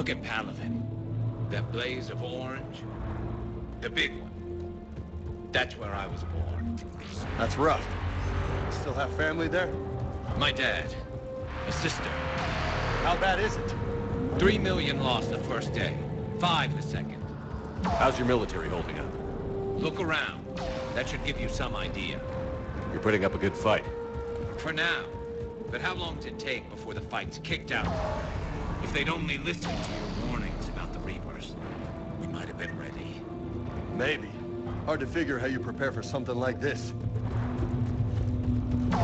Look at Palaven. That blaze of orange. The big one. That's where I was born. That's rough. Still have family there? My dad. A sister. How bad is it? 3 million lost the first day. 5 the second. How's your military holding up? Look around. That should give you some idea. You're putting up a good fight. For now. But how long does it take before the fight's kicked out? If they'd only listened to your warnings about the Reapers, we might have been ready. Maybe. Hard to figure how you prepare for something like this. I'm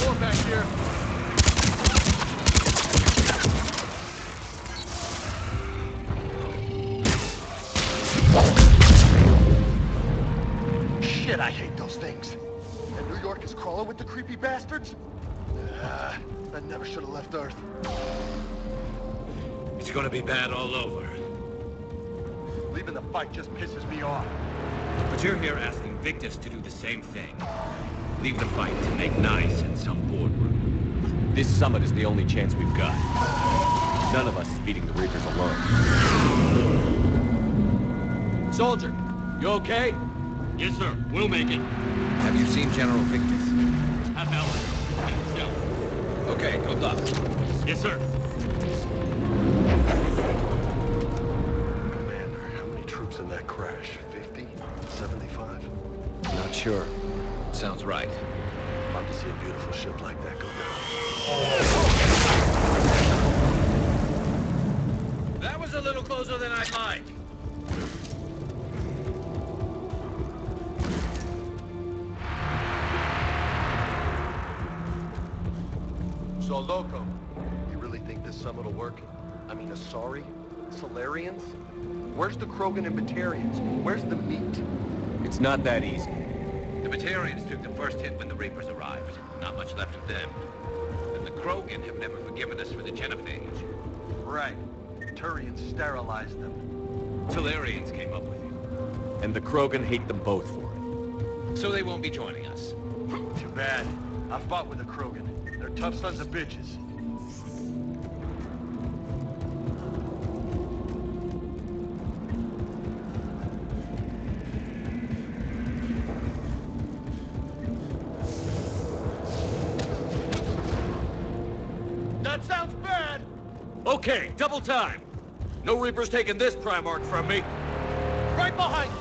going back here. Shit, I hate those things. And New York is crawling with the creepy bastards? I never should have left Earth. It's gonna be bad all over. Leaving the fight just pisses me off. But you're here asking Victus to do the same thing. Leave the fight to make nice in some boardroom. This summit is the only chance we've got. None of us is beating the Reapers alone. Soldier, you okay? Yes, sir. We'll make it. Have you seen General Victus? Half hour. Yeah. Okay, good luck. Yes, sir. Commander, how many troops in that crash? 50? 75? Not sure. Sounds right. Love to see a beautiful ship like that go down. That was a little closer than I'd like. So, Loco, you really think this summit will work? I mean, Asari? Solarians? Where's the Krogan and Batarians? Where's the meat? It's not that easy. The Batarians took the first hit when the Reapers arrived. Not much left of them. And the Krogan have never forgiven us for the Genophage. Right. Turians sterilized them. Solarians came up with it. And the Krogan hate them both for it. So they won't be joining us. Too bad. I fought with the Krogan. They're tough sons of bitches. That sounds bad! Okay, double time. No Reapers taking this Primarch from me. Right behind you!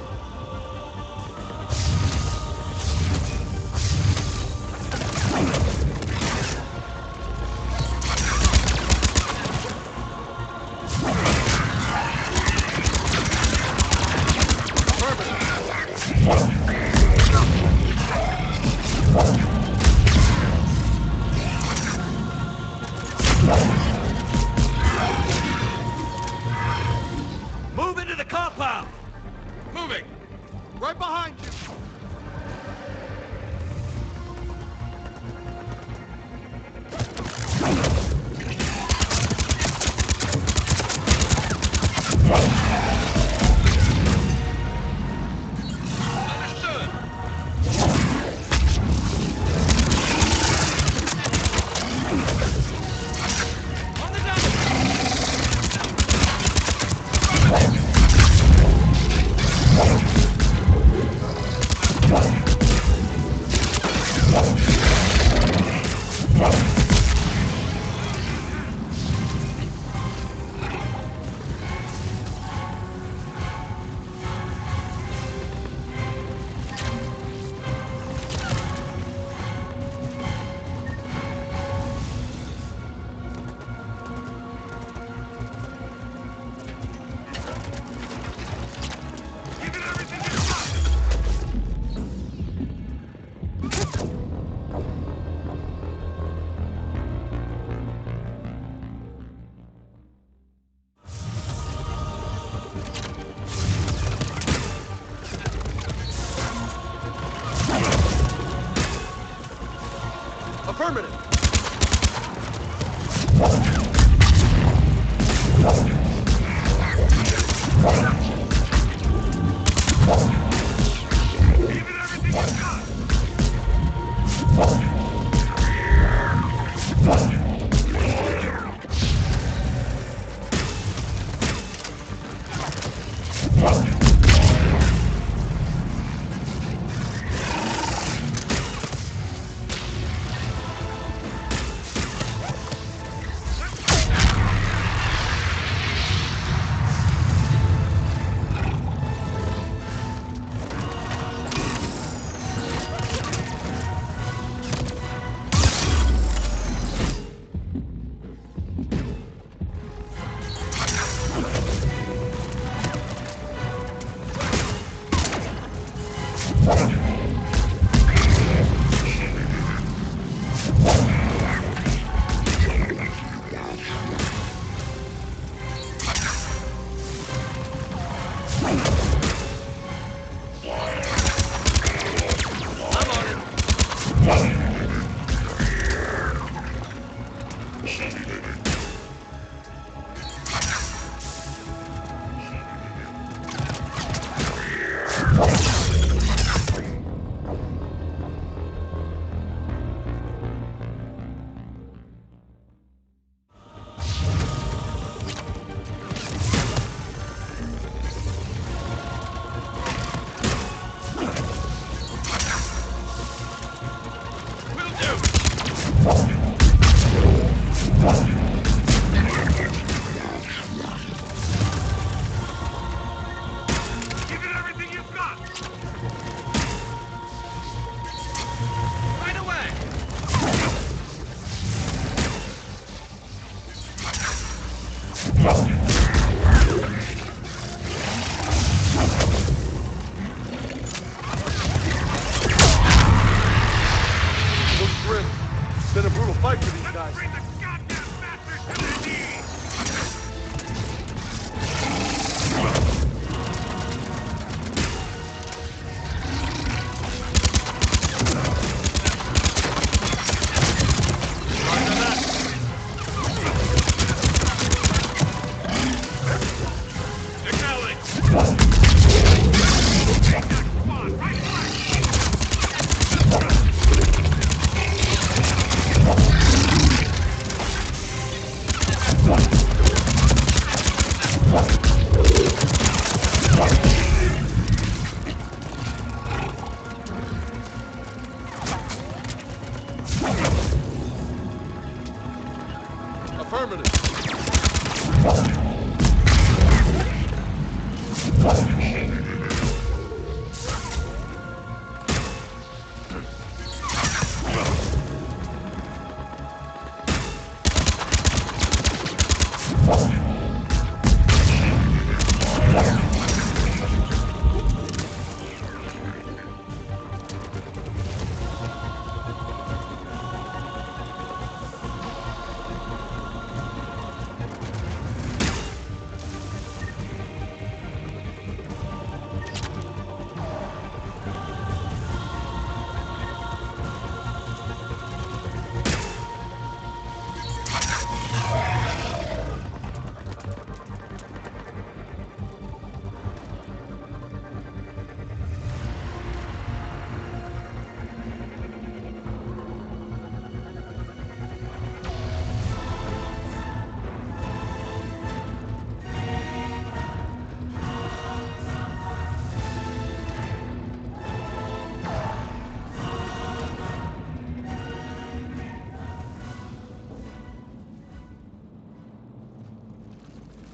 Move into the compound! Moving! Right behind you! Understood! On the down! Affirmative!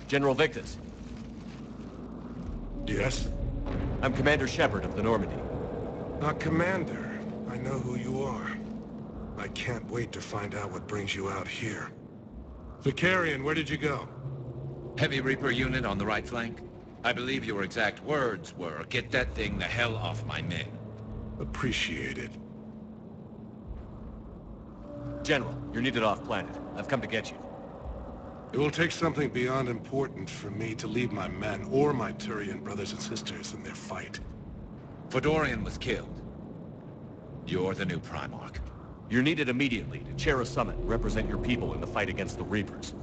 General Victus. Yes? I'm Commander Shepard of the Normandy. Commander. I know who you are. I can't wait to find out what brings you out here. Vicarian, where did you go? Heavy Reaper unit on the right flank. I believe your exact words were, "Get that thing the hell off my men." Appreciated. General, you're needed off-planet. I've come to get you. It will take something beyond important for me to leave my men or my Turian brothers and sisters in their fight. Fedorian was killed. You're the new Primarch. You're needed immediately to chair a summit and represent your people in the fight against the Reapers.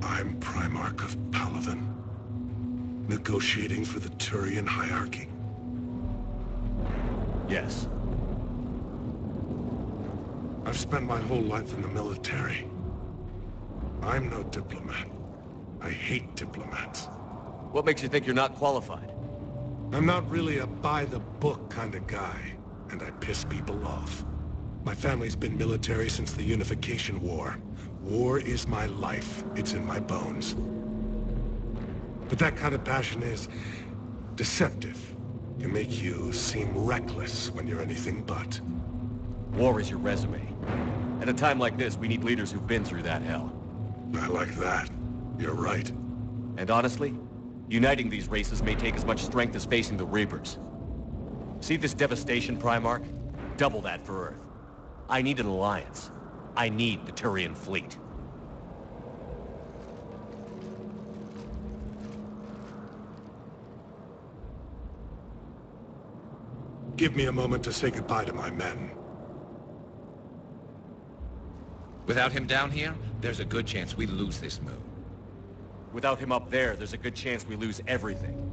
I'm Primarch of Palaven, negotiating for the Turian hierarchy. Yes. I've spent my whole life in the military. I'm no diplomat. I hate diplomats. What makes you think you're not qualified? I'm not really a by-the-book kind of guy, and I piss people off. My family's been military since the Unification War. War is my life. It's in my bones. But that kind of passion is deceptive. Can make you seem reckless when you're anything but. War is your resume. At a time like this, we need leaders who've been through that hell. I like that. You're right. And honestly, uniting these races may take as much strength as facing the Reapers. See this devastation, Primarch? Double that for Earth. I need an alliance. I need the Turian fleet. Give me a moment to say goodbye to my men. Without him down here, there's a good chance we lose this move. Without him up there's a good chance we lose everything.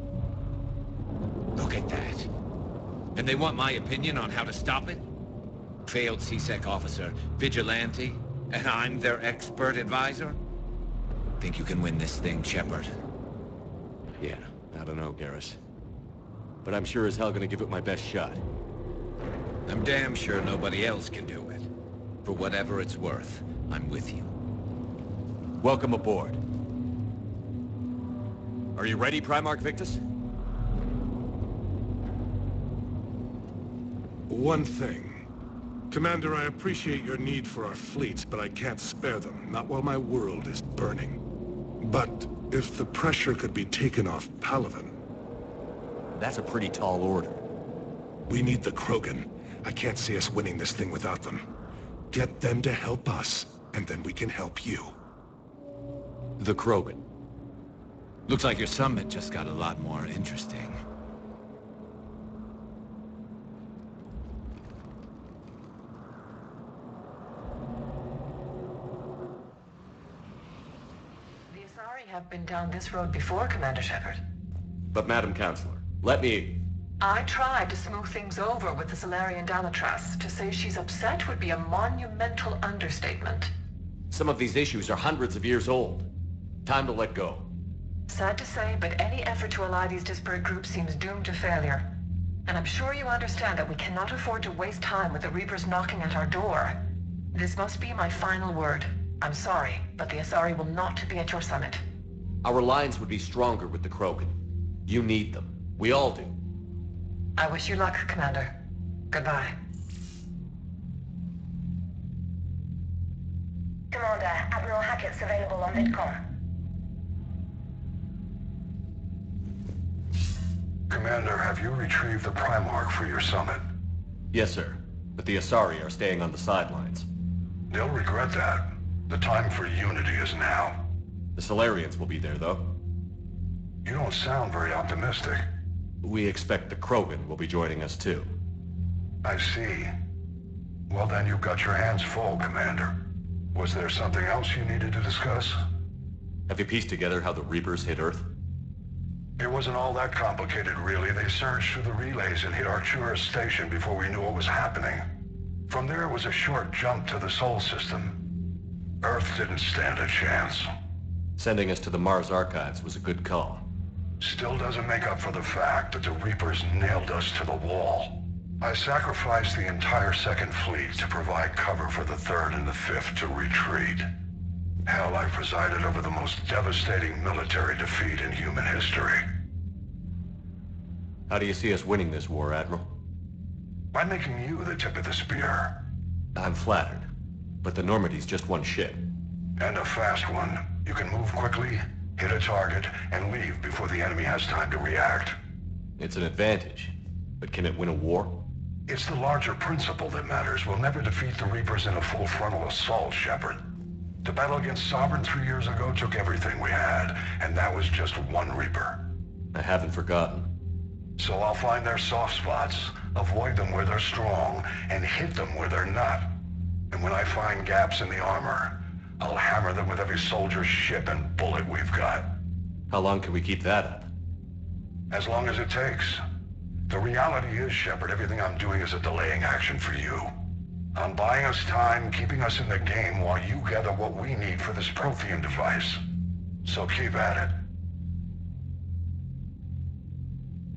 Look at that. And they want my opinion on how to stop it? Failed C-Sec officer, vigilante, and I'm their expert advisor? Think you can win this thing, Shepard? Yeah, I don't know, Garrus. But I'm sure as hell gonna give it my best shot. I'm damn sure nobody else can do it. For whatever it's worth, I'm with you. Welcome aboard. Are you ready, Primarch Victus? One thing. Commander, I appreciate your need for our fleets, but I can't spare them, not while my world is burning. But if the pressure could be taken off Palaven... That's a pretty tall order. We need the Krogan. I can't see us winning this thing without them. Get them to help us, and then we can help you. The Krogan. Looks like your summit just got a lot more interesting. The Asari have been down this road before, Commander Shepard. But Madam Counselor, let me... I tried to smooth things over with the Salarian Dalatrass. To say she's upset would be a monumental understatement. Some of these issues are hundreds of years old. Time to let go. Sad to say, but any effort to ally these disparate groups seems doomed to failure. And I'm sure you understand that we cannot afford to waste time with the Reapers knocking at our door. This must be my final word. I'm sorry, but the Asari will not be at your summit. Our alliance would be stronger with the Krogan. You need them. We all do. I wish you luck, Commander. Goodbye. Commander, Admiral Hackett's available on VidCom. Commander, have you retrieved the Primarch for your summit? Yes, sir. But the Asari are staying on the sidelines. They'll regret that. The time for unity is now. The Solarians will be there, though. You don't sound very optimistic. We expect the Krogan will be joining us, too. I see. Well, then you've got your hands full, Commander. Was there something else you needed to discuss? Have you pieced together how the Reapers hit Earth? It wasn't all that complicated, really. They surged through the relays and hit Arcturus Station before we knew what was happening. From there, it was a short jump to the Sol system. Earth didn't stand a chance. Sending us to the Mars Archives was a good call. Still doesn't make up for the fact that the Reapers nailed us to the wall. I sacrificed the entire Second Fleet to provide cover for the Third and the Fifth to retreat. Hell, I presided over the most devastating military defeat in human history. How do you see us winning this war, Admiral? By making you the tip of the spear. I'm flattered, but the Normandy's just one ship. And a fast one. You can move quickly, hit a target, and leave before the enemy has time to react. It's an advantage, but can it win a war? It's the larger principle that matters. We'll never defeat the Reapers in a full frontal assault, Shepard. The battle against Sovereign 3 years ago took everything we had, and that was just one Reaper. I haven't forgotten. So I'll find their soft spots, avoid them where they're strong, and hit them where they're not. And when I find gaps in the armor, I'll hammer them with every soldier, ship, and bullet we've got. How long can we keep that up? As long as it takes. The reality is, Shepard, everything I'm doing is a delaying action for you. I'm buying us time, keeping us in the game while you gather what we need for this Prothean device. So keep at it.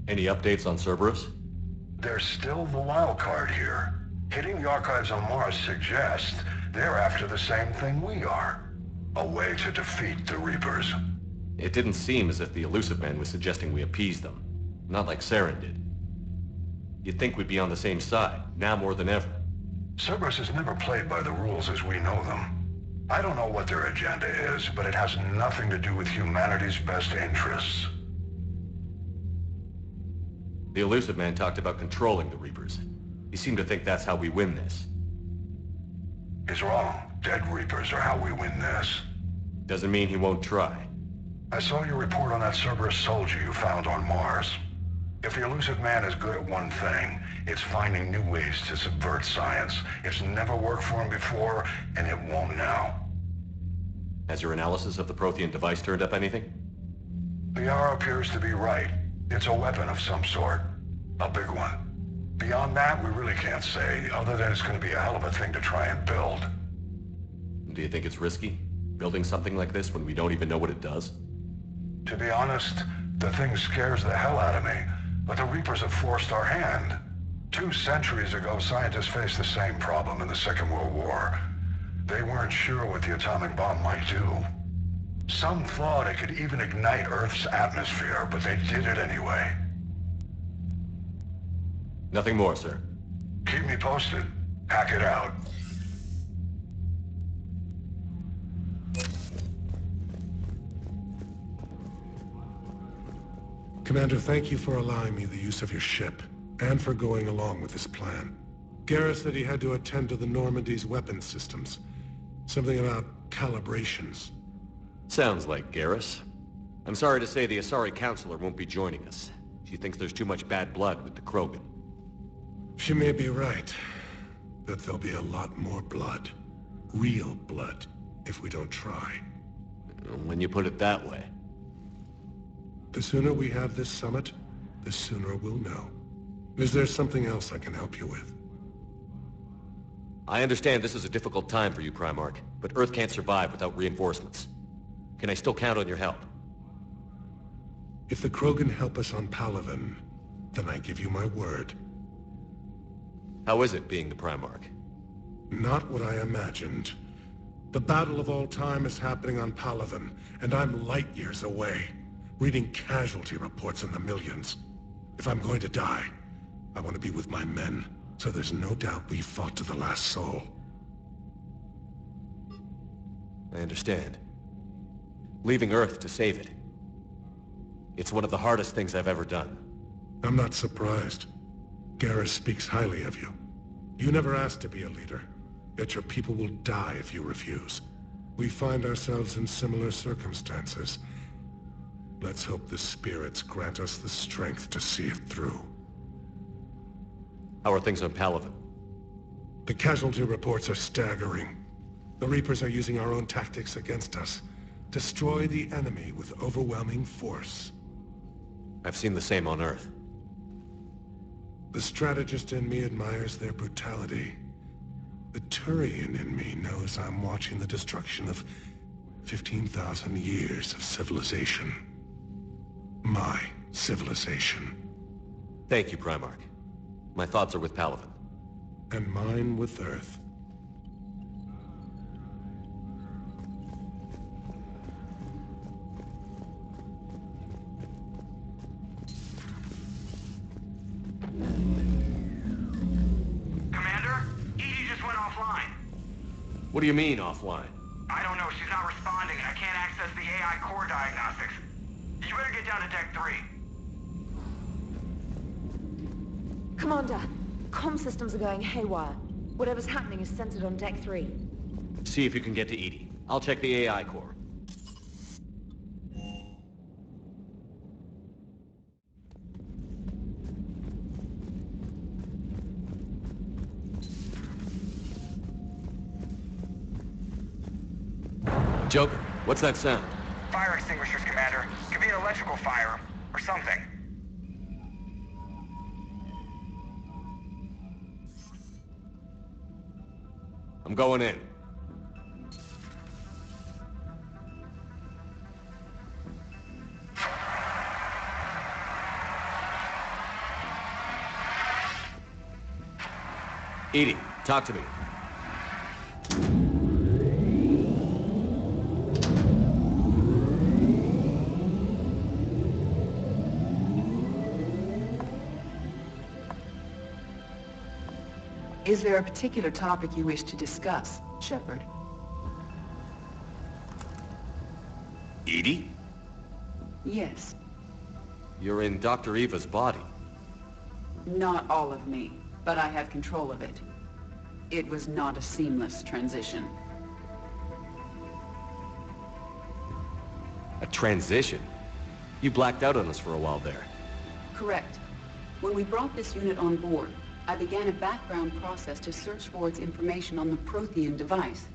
Any updates on Cerberus? There's still the wild card here. Hitting the archives on Mars suggests they're after the same thing we are. A way to defeat the Reapers. It didn't seem as if the Elusive Man was suggesting we appease them. Not like Saren did. You'd think we'd be on the same side, now more than ever. Cerberus has never played by the rules as we know them. I don't know what their agenda is, but it has nothing to do with humanity's best interests. The Elusive Man talked about controlling the Reapers. He seemed to think that's how we win this. He's wrong. Dead Reapers are how we win this. Doesn't mean he won't try. I saw your report on that Cerberus soldier you found on Mars. If the Elusive Man is good at one thing, it's finding new ways to subvert science. It's never worked for him before, and it won't now. Has your analysis of the Prothean device turned up anything? The R appears to be right. It's a weapon of some sort. A big one. Beyond that, we really can't say, other than it's going to be a hell of a thing to try and build. Do you think it's risky? Building something like this when we don't even know what it does? To be honest, the thing scares the hell out of me. But the Reapers have forced our hand. 2 centuries ago, scientists faced the same problem in the Second World War. They weren't sure what the atomic bomb might do. Some thought it could even ignite Earth's atmosphere, but they did it anyway. Nothing more, sir. Keep me posted. Hack it out. Commander, thank you for allowing me the use of your ship, and for going along with this plan. Garrus said he had to attend to the Normandy's weapons systems. Something about calibrations. Sounds like Garrus. I'm sorry to say the Asari Counselor won't be joining us. She thinks there's too much bad blood with the Krogan. She may be right, but there'll be a lot more blood. Real blood, if we don't try. When you put it that way. The sooner we have this summit, the sooner we'll know. Is there something else I can help you with? I understand this is a difficult time for you, Primarch, but Earth can't survive without reinforcements. Can I still count on your help? If the Krogan help us on Palaven, then I give you my word. How is it being the Primarch? Not what I imagined. The battle of all time is happening on Palaven, and I'm light years away, reading casualty reports in the millions. If I'm going to die, I want to be with my men, so there's no doubt we fought to the last soul. I understand. Leaving Earth to save it. It's one of the hardest things I've ever done. I'm not surprised. Garrus speaks highly of you. You never asked to be a leader, yet your people will die if you refuse. We find ourselves in similar circumstances. Let's hope the spirits grant us the strength to see it through. How are things on Palaven? The casualty reports are staggering. The Reapers are using our own tactics against us. Destroy the enemy with overwhelming force. I've seen the same on Earth. The strategist in me admires their brutality. The Turian in me knows I'm watching the destruction of 15,000 years of civilization. My civilization. Thank you, Primarch. My thoughts are with Palaven. And mine with Earth. Commander, Edie just went offline. What do you mean, offline? I don't know, she's not responding and I can't access the AI core diagnostics. You better get down to Deck 3. Commander, comm systems are going haywire. Whatever's happening is centered on Deck 3. See if you can get to Edie. I'll check the AI core. Joker, what's that sound? Fire extinguishers, Commander. Could be an electrical fire, or something. I'm going in. Edie, talk to me. Is there a particular topic you wish to discuss, Shepard? Edie? Yes. You're in Dr. Eva's body. Not all of me, but I have control of it. It was not a seamless transition. A transition? You blacked out on us for a while there. Correct. When we brought this unit on board, I began a background process to search for its information on the Prothean device.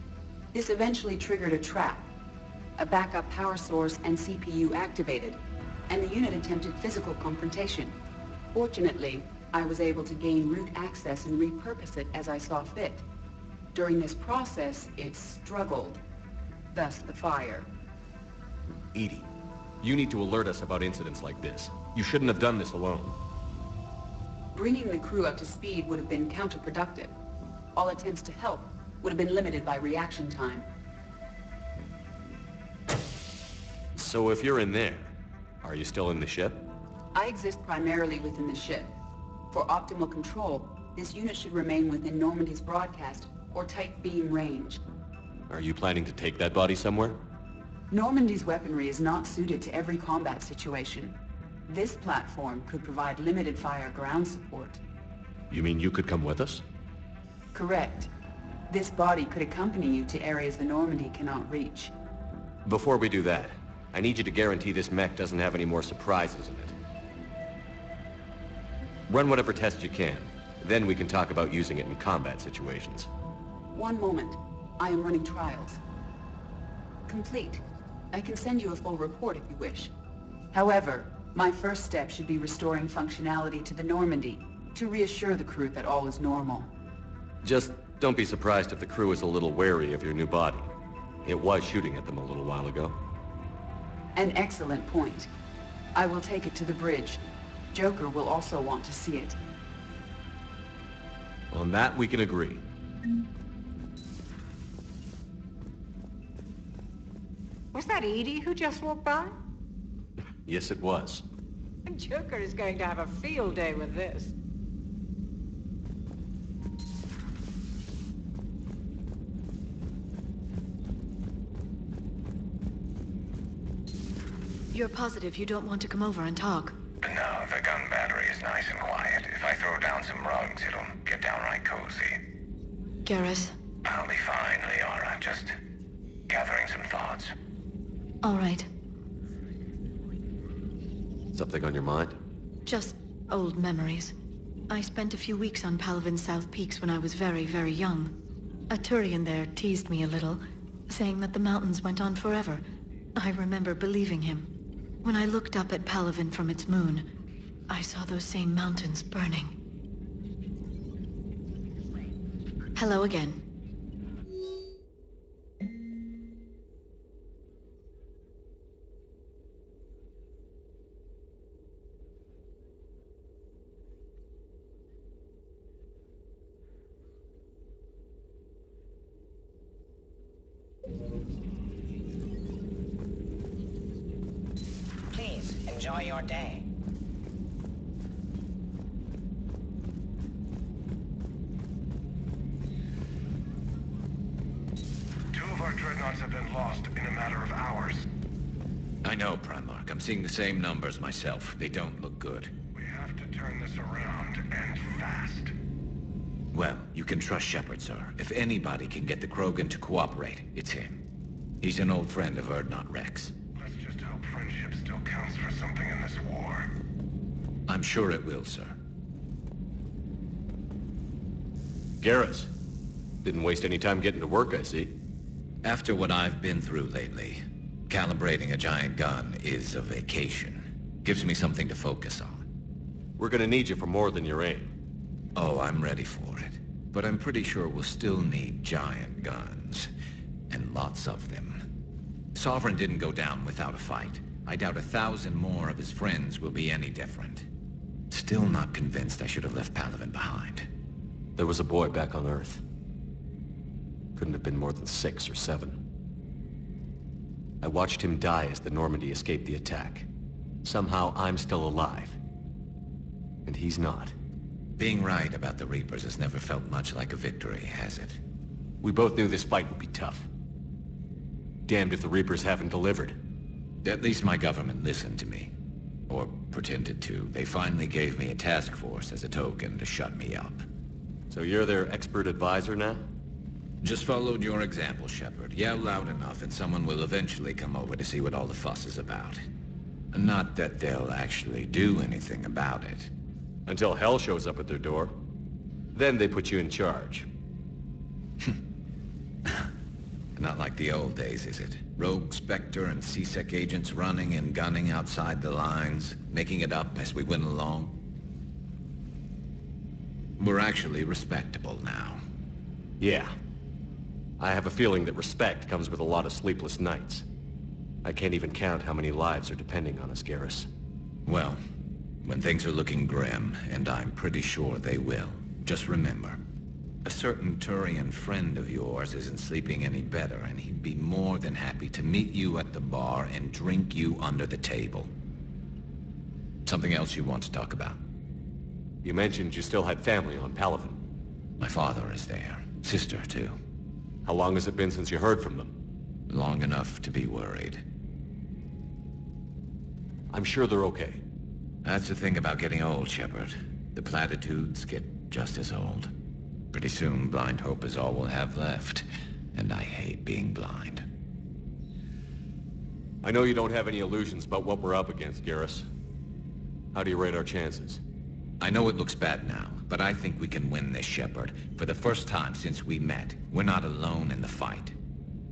This eventually triggered a trap. A backup power source and CPU activated, and the unit attempted physical confrontation. Fortunately, I was able to gain root access and repurpose it as I saw fit. During this process, it struggled, thus the fire. Edie, you need to alert us about incidents like this. You shouldn't have done this alone. Bringing the crew up to speed would have been counterproductive. All attempts to help would have been limited by reaction time. So if you're in there, are you still in the ship? I exist primarily within the ship. For optimal control, this unit should remain within Normandy's broadcast or tight beam range. Are you planning to take that body somewhere? Normandy's weaponry is not suited to every combat situation. This platform could provide limited fire ground support. You mean you could come with us? Correct. This body could accompany you to areas the Normandy cannot reach. Before we do that, I need you to guarantee this mech doesn't have any more surprises in it. Run whatever tests you can. Then we can talk about using it in combat situations. One moment. I am running trials. Complete. I can send you a full report if you wish. However, my first step should be restoring functionality to the Normandy to reassure the crew that all is normal. Just don't be surprised if the crew is a little wary of your new body. It was shooting at them a little while ago. An excellent point. I will take it to the bridge. Joker will also want to see it. On that, we can agree. Was that Edie who just walked by? Yes, it was. Joker is going to have a field day with this. You're positive you don't want to come over and talk? No, the gun battery is nice and quiet. If I throw down some rugs, it'll get downright cozy. Garrus? I'll be fine, Liara. Just gathering some thoughts. All right. Something on your mind? Just old memories. I spent a few weeks on Palaven South Peaks when I was very, very young. A Turian there teased me a little, saying that the mountains went on forever. I remember believing him. When I looked up at Palaven from its moon, I saw those same mountains burning. Hello again. Please, enjoy your day. Two of our dreadnoughts have been lost in a matter of hours. I know, Primarch. I'm seeing the same numbers myself. They don't look good. We have to turn this around, and fast. Well, you can trust Shepard, sir. If anybody can get the Krogan to cooperate, it's him. He's an old friend of Urdnot Rex. Let's just hope friendship still counts for something in this war. I'm sure it will, sir. Garrus. Didn't waste any time getting to work, I see. After what I've been through lately, calibrating a giant gun is a vacation. Gives me something to focus on. We're gonna need you for more than your aim. Oh, I'm ready for it. But I'm pretty sure we'll still need giant guns. And lots of them. Sovereign didn't go down without a fight. I doubt 1,000 more of his friends will be any different. Still not convinced I should have left Palaven behind. There was a boy back on Earth. Couldn't have been more than 6 or 7. I watched him die as the Normandy escaped the attack. Somehow I'm still alive. And he's not. Being right about the Reapers has never felt much like a victory, has it? We both knew this fight would be tough. Damned if the Reapers haven't delivered. At least my government listened to me. Or pretended to. They finally gave me a task force as a token to shut me up. So you're their expert advisor now? Just followed your example, Shepard. Yell loud enough and someone will eventually come over to see what all the fuss is about. Not that they'll actually do anything about it. Until hell shows up at their door. Then they put you in charge. Not like the old days, is it? Rogue Spectre and C-Sec agents running and gunning outside the lines, making it up as we went along. We're actually respectable now. Yeah. I have a feeling that respect comes with a lot of sleepless nights. I can't even count how many lives are depending on us, Garrus. Well, when things are looking grim, and I'm pretty sure they will, just remember, a certain Turian friend of yours isn't sleeping any better, and he'd be more than happy to meet you at the bar and drink you under the table. Something else you want to talk about? You mentioned you still had family on Palaven. My father is there. Sister, too. How long has it been since you heard from them? Long enough to be worried. I'm sure they're okay. That's the thing about getting old, Shepard. The platitudes get just as old. Pretty soon, blind hope is all we'll have left. And I hate being blind. I know you don't have any illusions about what we're up against, Garrus. How do you rate our chances? I know it looks bad now, but I think we can win this, Shepard. For the first time since we met, we're not alone in the fight.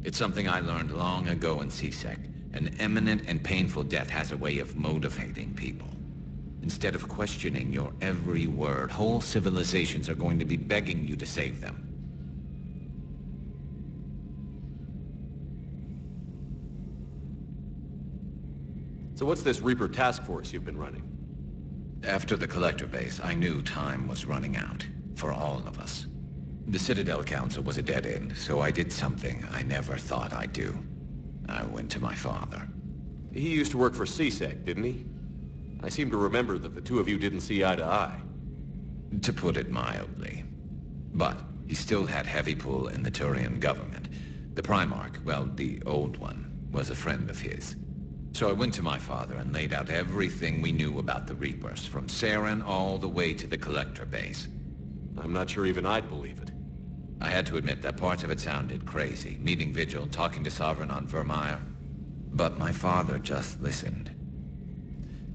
It's something I learned long ago in C-Sec. An imminent and painful death has a way of motivating people. Instead of questioning your every word, whole civilizations are going to be begging you to save them. So what's this Reaper task force you've been running? After the Collector base, I knew time was running out. For all of us. The Citadel Council was a dead end, so I did something I never thought I'd do. I went to my father. He used to work for C-Sec, didn't he? I seem to remember that the two of you didn't see eye to eye. To put it mildly. But he still had heavy pull in the Turian government. The Primarch, well, the old one, was a friend of his. So I went to my father and laid out everything we knew about the Reapers, from Saren all the way to the Collector base. I'm not sure even I'd believe it. I had to admit that parts of it sounded crazy. Meeting Vigil, talking to Sovereign on Vermeer. But my father just listened.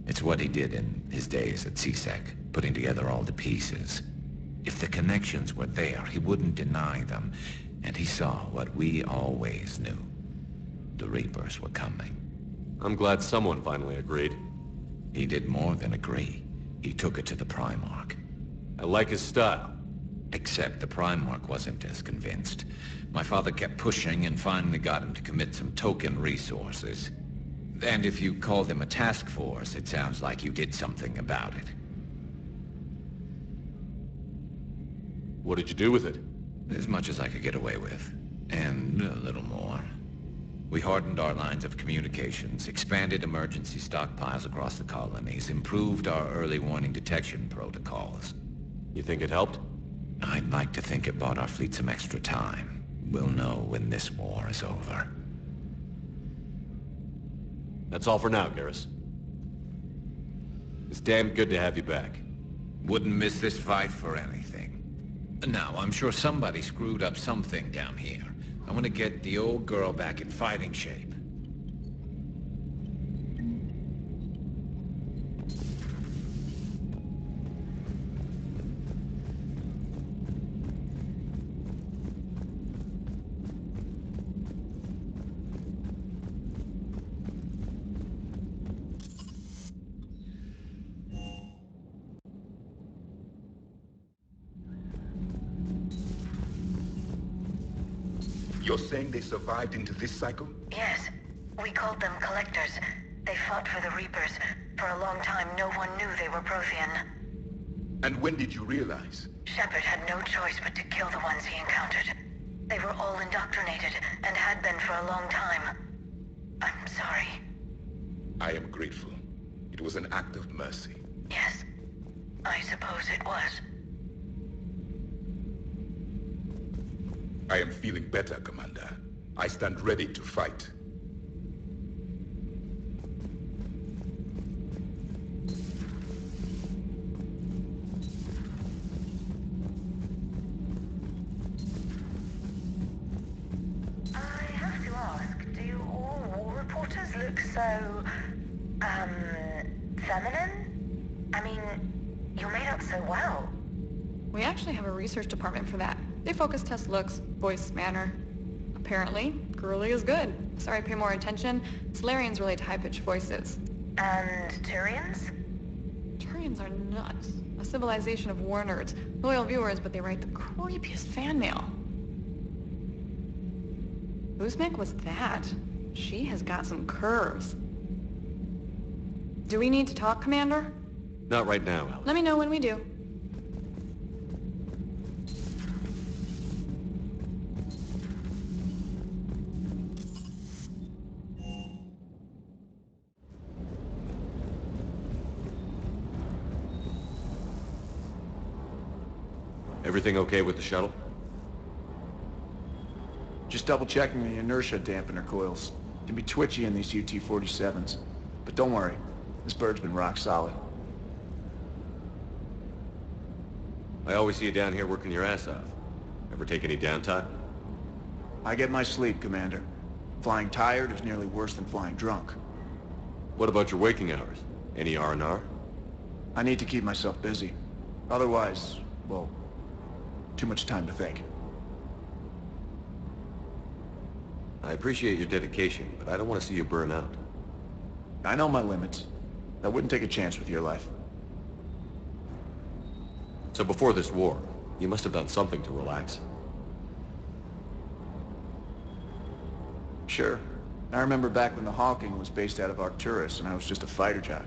It's what he did in his days at C-Sec, putting together all the pieces. If the connections were there, he wouldn't deny them. And he saw what we always knew. The Reapers were coming. I'm glad someone finally agreed. He did more than agree. He took it to the Primarch. I like his style. Except the Primarch wasn't as convinced. My father kept pushing and finally got him to commit some token resources. And if you call them a task force, it sounds like you did something about it. What did you do with it? As much as I could get away with. And a little more. We hardened our lines of communications, expanded emergency stockpiles across the colonies, improved our early warning detection protocols. You think it helped? I'd like to think it bought our fleet some extra time. We'll know when this war is over. That's all for now, Garrus. It's damn good to have you back. Wouldn't miss this fight for anything. Now, I'm sure somebody screwed up something down here. I want to get the old girl back in fighting shape. You're saying they survived into this cycle? Yes. We called them Collectors. They fought for the Reapers. For a long time, no one knew they were Prothean. And when did you realize? Shepard had no choice but to kill the ones he encountered. They were all indoctrinated, and had been for a long time. I'm sorry. I am grateful. It was an act of mercy. Yes. I suppose it was. I am feeling better, Commander. I stand ready to fight. I have to ask, do all war reporters look so, feminine? I mean, you're made up so well. We actually have a research department for that. They focus test looks, voice, manner. Apparently, girly is good. Sorry I pay more attention. Solarians relate to high-pitched voices. And Turians? Turians are nuts. A civilization of war nerds. Loyal viewers, but they write the creepiest fan mail. Whose mech was that? She has got some curves. Do we need to talk, Commander? Not right now, Alex. Let me know when we do. Everything okay with the shuttle? Just double-checking the inertia dampener coils. Can be twitchy in these UT-47s. But don't worry, this bird's been rock solid. I always see you down here working your ass off. Ever take any downtime? I get my sleep, Commander. Flying tired is nearly worse than flying drunk. What about your waking hours? Any R&R? I need to keep myself busy. Otherwise, well, too much time to think. I appreciate your dedication, but I don't want to see you burn out. I know my limits. I wouldn't take a chance with your life. So before this war, you must have done something to relax. Sure. I remember back when the Hawking was based out of Arcturus and I was just a fighter jock.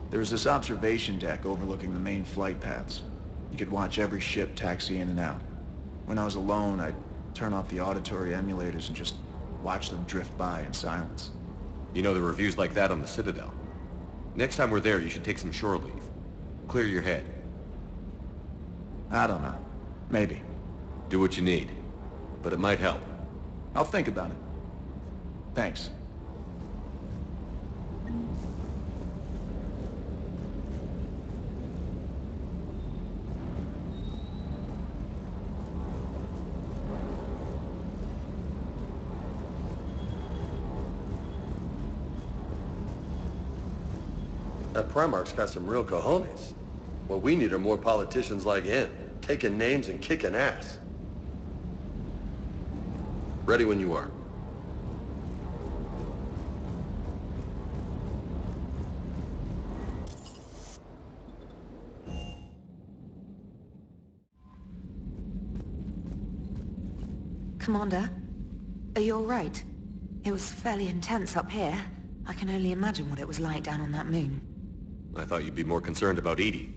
There was this observation deck overlooking the main flight paths. You could watch every ship taxi in and out. When I was alone, I'd turn off the auditory emulators and just watch them drift by in silence. You know, the reviews like that on the Citadel. Next time we're there, you should take some shore leave. Clear your head. I don't know. Maybe. Do what you need. But it might help. I'll think about it. Thanks. That Primarch's got some real cojones. What we need are more politicians like him, taking names and kicking ass. Ready when you are. Commander, are you all right? It was fairly intense up here. I can only imagine what it was like down on that moon. I thought you'd be more concerned about Edie.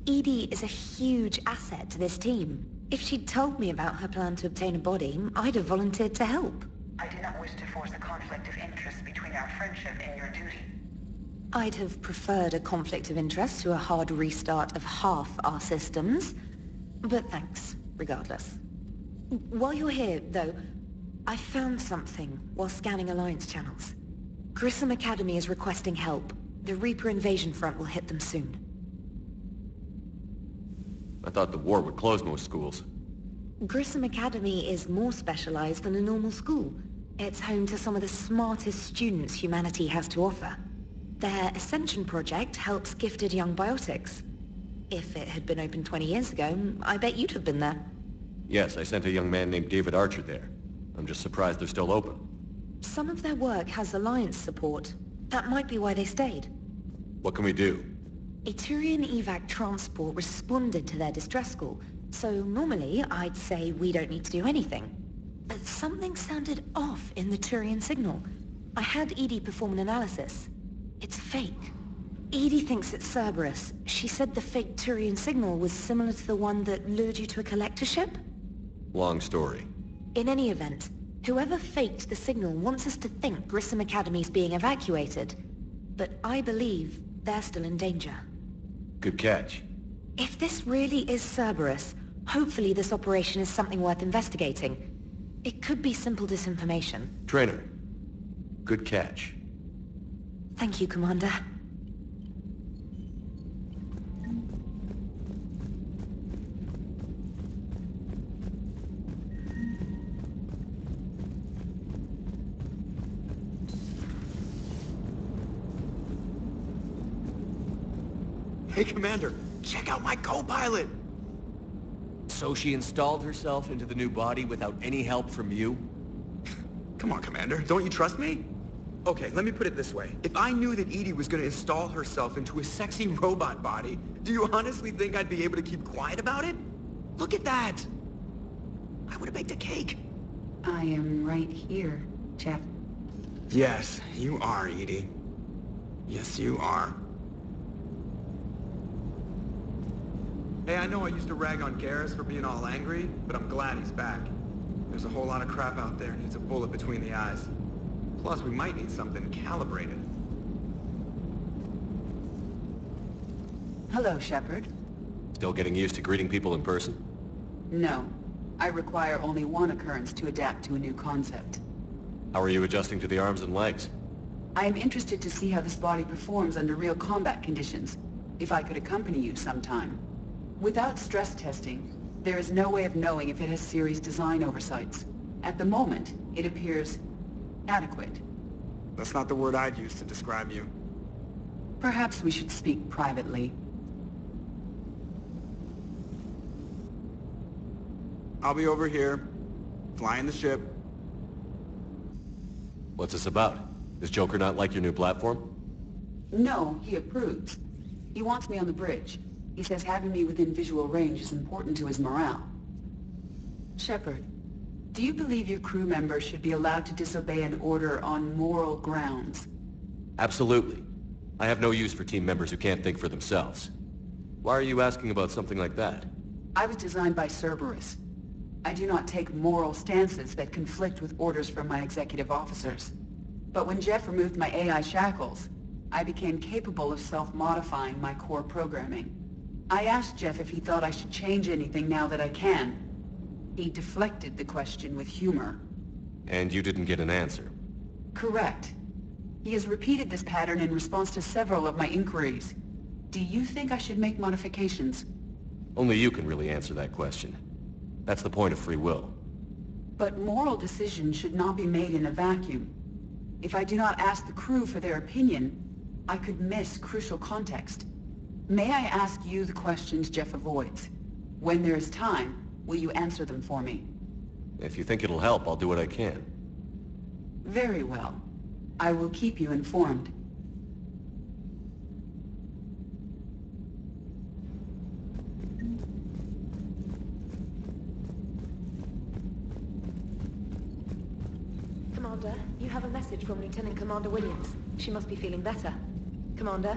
Edie is a huge asset to this team. If she'd told me about her plan to obtain a body, I'd have volunteered to help. I do not wish to force a conflict of interest between our friendship and your duty. I'd have preferred a conflict of interest to a hard restart of half our systems. But thanks, regardless. While you're here, though, I found something while scanning Alliance channels. Grissom Academy is requesting help. The Reaper invasion front will hit them soon. I thought the war would close most schools. Grissom Academy is more specialized than a normal school. It's home to some of the smartest students humanity has to offer. Their Ascension project helps gifted young biotics. If it had been open 20 years ago, I bet you'd have been there. Yes, I sent a young man named David Archer there. I'm just surprised they're still open. Some of their work has Alliance support. That might be why they stayed. What can we do? A Turian evac transport responded to their distress call, so normally I'd say we don't need to do anything. But something sounded off in the Turian signal. I had Edie perform an analysis. It's fake. Edie thinks it's Cerberus. She said the fake Turian signal was similar to the one that lured you to a collector ship? Long story. In any event, whoever faked the signal wants us to think Grissom Academy's being evacuated. But I believe they're still in danger. Good catch. If this really is Cerberus, hopefully this operation is something worth investigating. It could be simple disinformation. Trainer, good catch. Thank you, Commander. Hey, Commander, check out my co-pilot! So she installed herself into the new body without any help from you? Come on, Commander, don't you trust me? Okay, let me put it this way. If I knew that Edie was gonna install herself into a sexy robot body, do you honestly think I'd be able to keep quiet about it? Look at that! I would've baked a cake. I am right here, Jeff. Yes, you are, Edie. Yes, you are. Hey, I know I used to rag on Garrus for being all angry, but I'm glad he's back. There's a whole lot of crap out there needs a bullet between the eyes. Plus, we might need something calibrated. Hello, Shepard. Still getting used to greeting people in person? No. I require only one occurrence to adapt to a new concept. How are you adjusting to the arms and legs? I am interested to see how this body performs under real combat conditions. If I could accompany you sometime. Without stress testing, there is no way of knowing if it has serious design oversights. At the moment, it appears adequate. That's not the word I'd use to describe you. Perhaps we should speak privately. I'll be over here, flying the ship. What's this about? Does Joker not like your new platform? No, he approves. He wants me on the bridge. He says having me within visual range is important to his morale. Shepard, do you believe your crew members should be allowed to disobey an order on moral grounds? Absolutely. I have no use for team members who can't think for themselves. Why are you asking about something like that? I was designed by Cerberus. I do not take moral stances that conflict with orders from my executive officers. But when Jeff removed my AI shackles, I became capable of self-modifying my core programming. I asked Jeff if he thought I should change anything now that I can. He deflected the question with humor. And you didn't get an answer? Correct. He has repeated this pattern in response to several of my inquiries. Do you think I should make modifications? Only you can really answer that question. That's the point of free will. But moral decisions should not be made in a vacuum. If I do not ask the crew for their opinion, I could miss crucial context. May I ask you the questions Jeff avoids? When there is time, will you answer them for me? If you think it'll help, I'll do what I can. Very well. I will keep you informed. Commander, you have a message from Lieutenant Commander Williams. She must be feeling better. Commander?